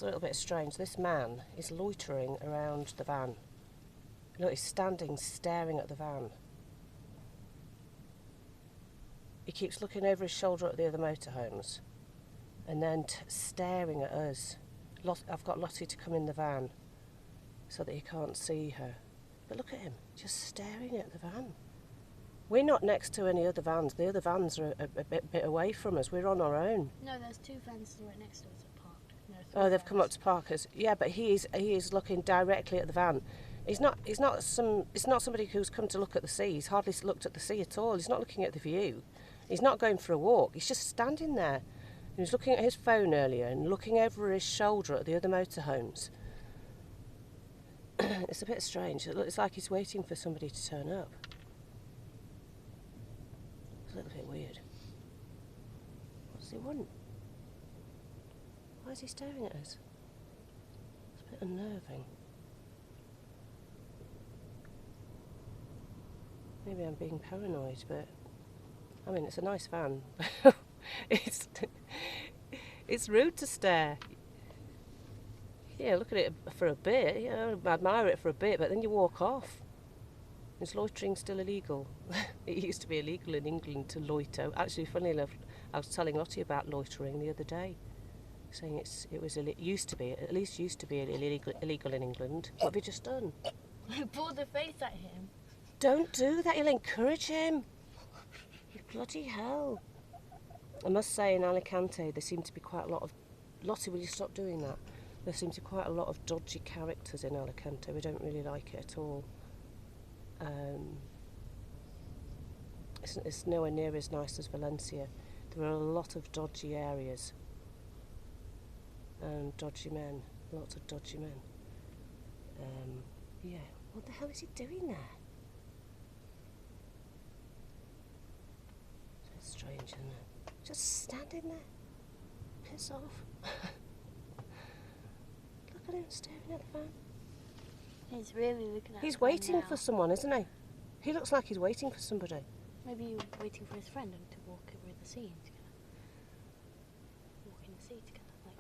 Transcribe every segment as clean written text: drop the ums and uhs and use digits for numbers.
a little bit strange. This man is loitering around the van. Look, he's standing, staring at the van. He keeps looking over his shoulder at the other motorhomes and then staring at us. I've got Lottie to come in the van so that he can't see her. But look at him, just staring at the van. We're not next to any other vans. The other vans are a bit away from us. We're on our own. No, there's two vans right next to us that parked. No, oh, they've come up to park us. Yeah, but he is looking directly at the van. It's not somebody who's come to look at the sea. He's hardly looked at the sea at all. He's not looking at the view. He's not going for a walk. He's just standing there. He was looking at his phone earlier and looking over his shoulder at the other motorhomes. It's a bit strange. It looks like he's waiting for somebody to turn up. It's a little bit weird. What does he want? Why is he staring at us? It's a bit unnerving. Maybe I'm being paranoid, but I mean, it's a nice van. It's rude to stare. Yeah, look at it for a bit. Yeah, I admire it for a bit, but then you walk off. Is loitering still illegal? It used to be illegal in England to loiter. Actually, funnily enough, I was telling Lottie about loitering the other day, saying it used to be illegal in England. What have you just done? I pulled the face at him. Don't do that. You'll encourage him. You bloody hell. I must say, in Alicante, there seem to be quite a lot of... Lottie, will you stop doing that? There seems to be quite a lot of dodgy characters in Alicante. We don't really like it at all. It's nowhere near as nice as Valencia. There are a lot of dodgy areas. And dodgy men. Lots of dodgy men. Yeah. What the hell is he doing there? It's strange, isn't it? Just standing there. Piss off. Look at him staring at the van. He's really looking at He's the van waiting now. for someone, isn't he? He looks like he's waiting for somebody. Maybe he was waiting for his friend and to walk over the sea together. Walk in the sea together, like.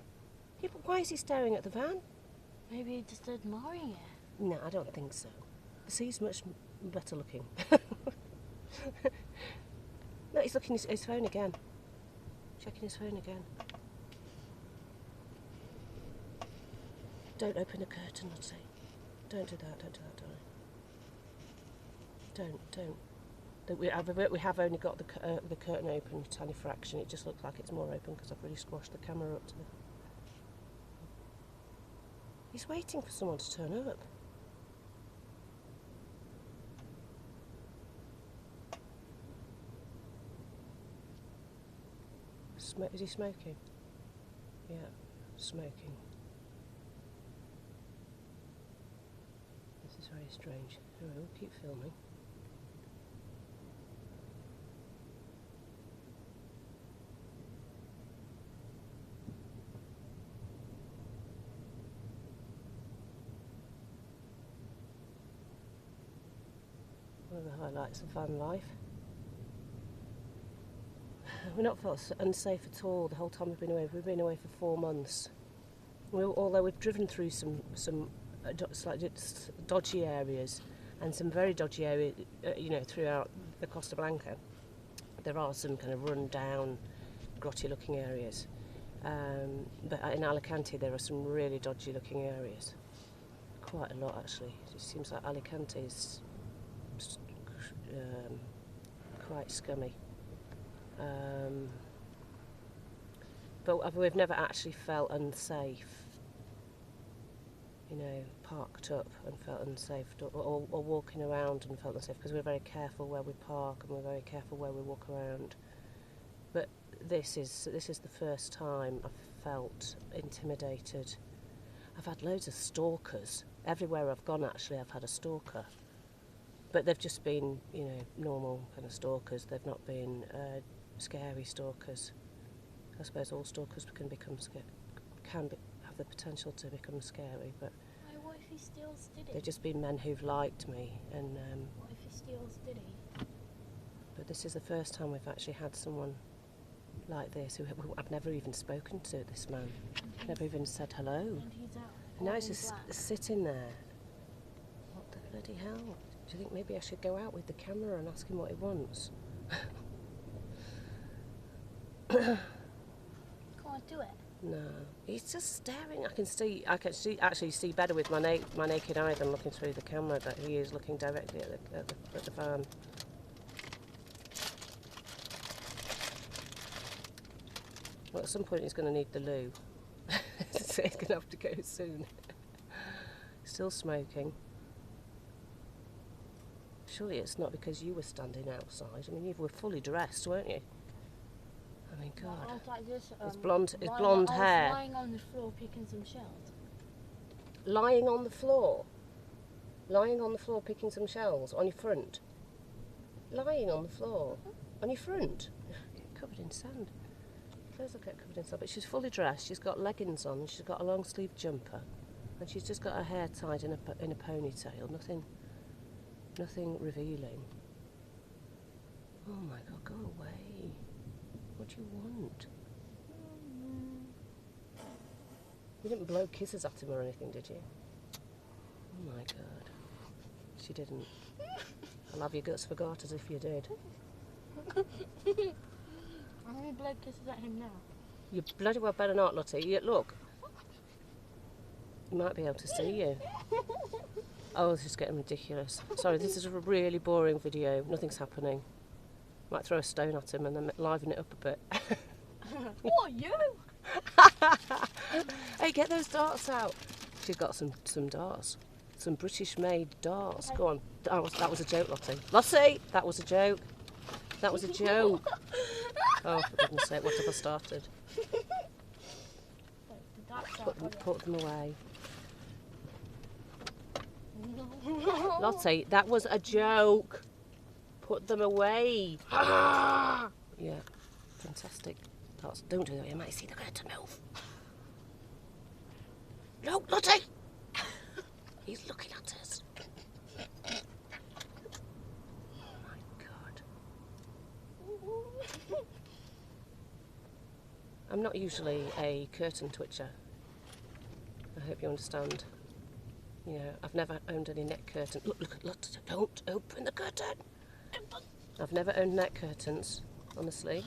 Yeah, but why is he staring at the van? Maybe he's just admiring it. No, I don't think so. The sea's much better looking. No, he's looking at his phone again. Checking his phone again. Don't open a curtain, I'd say. Don't do that, darling. Don't. We have only got the curtain open a tiny fraction. It just looks like it's more open because I've really squashed the camera up to the... He's waiting for someone to turn up. Is he smoking? Yeah, smoking. This is very strange. Anyway, we'll keep filming. One of the highlights of van life. We've not felt unsafe at all the whole time we've been away. We've been away for 4 months. Although we've driven through some slightly dodgy areas and some very dodgy areas, throughout the Costa Blanca, there are some kind of run-down, grotty-looking areas. But in Alicante, there are some really dodgy-looking areas. Quite a lot, actually. It seems like Alicante is quite scummy. But we've never actually felt unsafe, parked up and felt unsafe, or walking around and felt unsafe, because we're very careful where we park and we're very careful where we walk around. But this is the first time I've felt intimidated. I've had loads of stalkers. Everywhere I've gone, actually, I've had a stalker. But they've just been, normal kind of stalkers. They've not been scary stalkers. I suppose all stalkers have the potential to become scary, but What if he steals Diddy? they've just been men who've liked me. And What if he steals Diddy? but this is the first time we've actually had someone like this, who I've never even spoken to, this man. Never even said hello. And he's out. And now all he's in just black. sitting there. What the bloody hell? Do you think maybe I should go out with the camera and ask him what he wants? Can't do it. No, he's just staring. I can actually see better with my naked eye than looking through the camera that he is looking directly at the van. Well, at some point he's going to need the loo. So he's going to have to go soon. Still smoking. Surely it's not because you were standing outside. I mean, you were fully dressed, weren't you? I mean, God. I was like this, It's blonde lying- blonde I hair. was lying on the floor picking some shells. Lying on the floor. Lying on the floor picking some shells on your front. Lying on the floor on your front. Covered in sand. Clothes will get covered in sand. But she's fully dressed. She's got leggings on. And she's got a long sleeve jumper. And she's just got her hair tied in a ponytail. Nothing revealing. Oh my God, go away. What do you want? You didn't blow kisses at him or anything, did you? Oh my God. She didn't. I'll have your guts for garters if you did. I'm going to blow kisses at him now. You bloody well better not, Lottie. Look. He might be able to see you. Oh, this is getting ridiculous. Sorry, this is a really boring video. Nothing's happening. Might throw a stone at him and then liven it up a bit. What, you? Hey, get those darts out. She's got some darts. Some British-made darts. Go on. That was a joke, Lottie. Lottie! That was a joke. That was a joke. Oh, for goodness sake, what have I started? Put them away. Lottie, that was a joke. Put them away. Yeah, fantastic. Don't do that. You might see they're going to move. No, Lottie. He's looking at us. Oh my God. I'm not usually a curtain twitcher. I hope you understand. You know, I've never owned any net curtain. Look, don't open the curtain. I've never owned net curtains, honestly.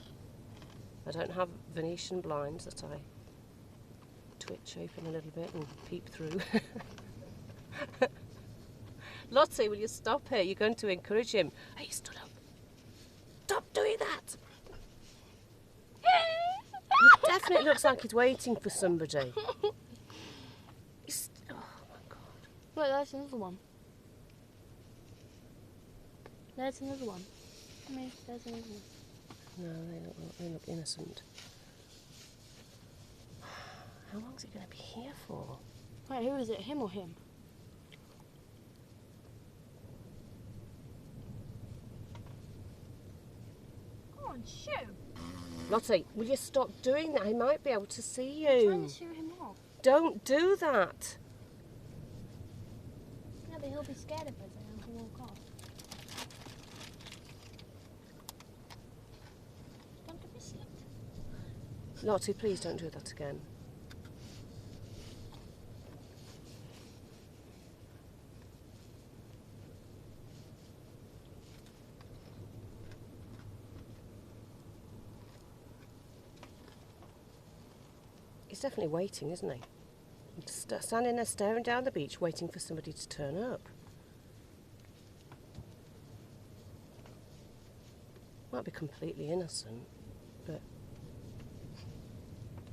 I don't have Venetian blinds that I twitch open a little bit and peep through. Lottie, will you stop it? You're going to encourage him. Hey, he stood up. Stop doing that. It definitely looks like he's waiting for somebody. Oh my God. Look, there's another one. There's another one. I mean, there's another one. No, they look innocent. How long is he going to be here for? Wait, who is it? Him or him? Come on, shoot! Lottie, will you stop doing that? He might be able to see I'm you. trying to shoot him off. Don't do that. Yeah, but he'll be scared of us and he'll walk off. Don't give me shit. Lottie, please don't do that again. He's definitely waiting, isn't he? Standing there staring down the beach, waiting for somebody to turn up. Might be completely innocent, but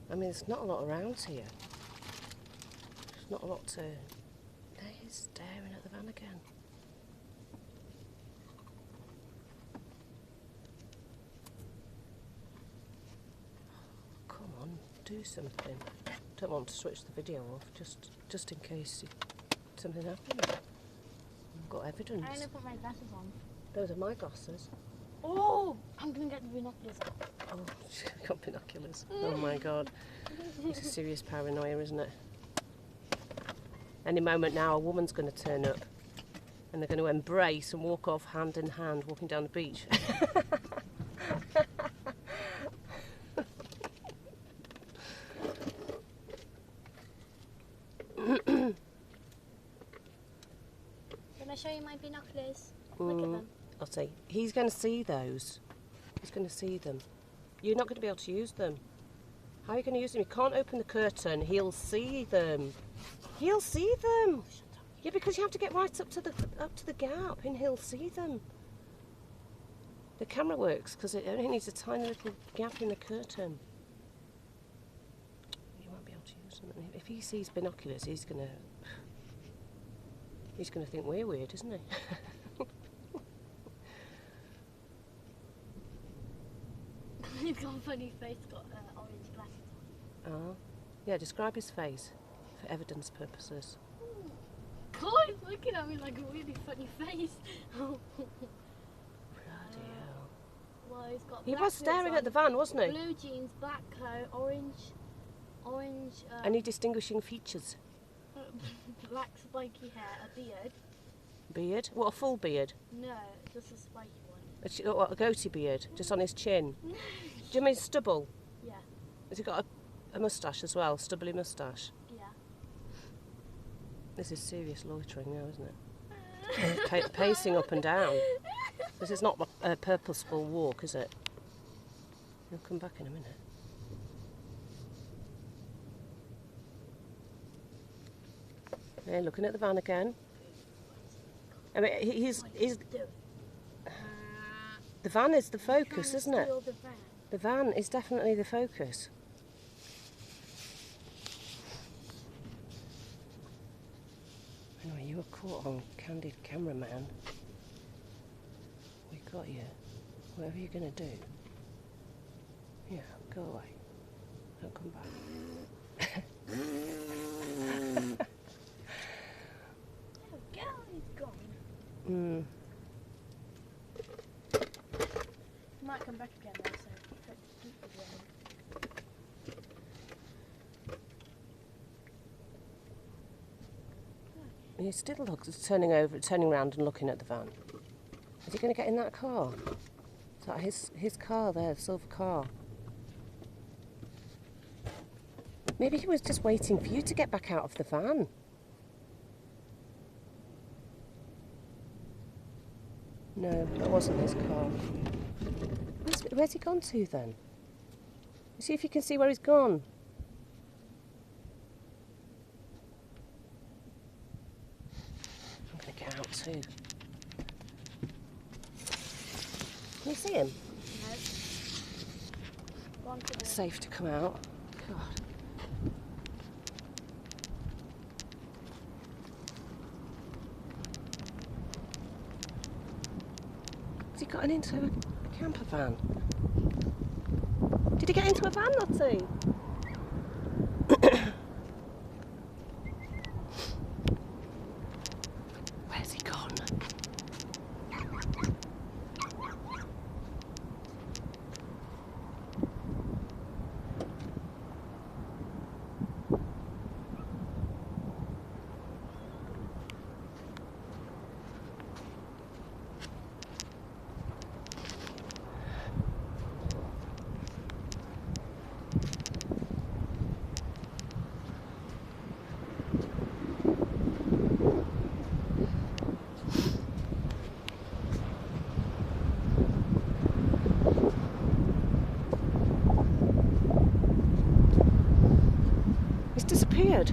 I mean, there's not a lot around here. There's not a lot to. There he's staring at the van again. Come on, do something. Don't want to switch the video off, just in case something happens. I've got evidence. I'm gonna put my glasses on. Those are my glasses. Oh! I'm gonna get the binoculars. Oh, she's got binoculars. Oh my God. It's a serious paranoia, isn't it? Any moment now, a woman's going to turn up and they're going to embrace and walk off hand in hand, walking down the beach. show you my binoculars? Look at them. I'll see. He's going to see those. He's going to see them. You're not going to be able to use them. How are you going to use them? You can't open the curtain. He'll see them. He'll see them. Yeah, because you have to get right up to the gap, and he'll see them. The camera works because it only needs a tiny little gap in the curtain. You won't be able to use them. If he sees binoculars, he's gonna think we're weird, isn't he? He's got a funny face, got orange glasses on. Oh, yeah. Describe his face for evidence purposes. God, he's looking at me like a really funny face. Bloody hell. Well, he's got. He was staring at the van, wasn't he? Blue jeans, black coat, orange. Any distinguishing features? Black spiky hair, a beard. Beard? What, a full beard? No, just a spiky one. A goatee beard, just on his chin. Do you mean stubble? Yeah. Has he got a moustache as well, stubbly moustache? Yeah. This is serious loitering now, isn't it? Pacing up and down. This is not a purposeful walk, is it? He'll come back in a minute. Yeah, looking at the van again. I mean, he's the van is the focus, isn't it? The van is definitely the focus. Anyway, you were caught on candid cameraman. We got you. Whatever you're going to do. Yeah, go away. Don't come back. Might come back again though, so keep the He still turning around and looking at the van. Is he going to get in that car? Is that his car there, the silver car? Maybe he was just waiting for you to get back out of the van. No, that wasn't his car. Where's he gone to then? See if you can see where he's gone. I'm going to get out too. Can you see him? No. It's safe to come out. God. Has he gotten into a camper van? Did he get into a van, Lottie? Where's he gone? Disappeared.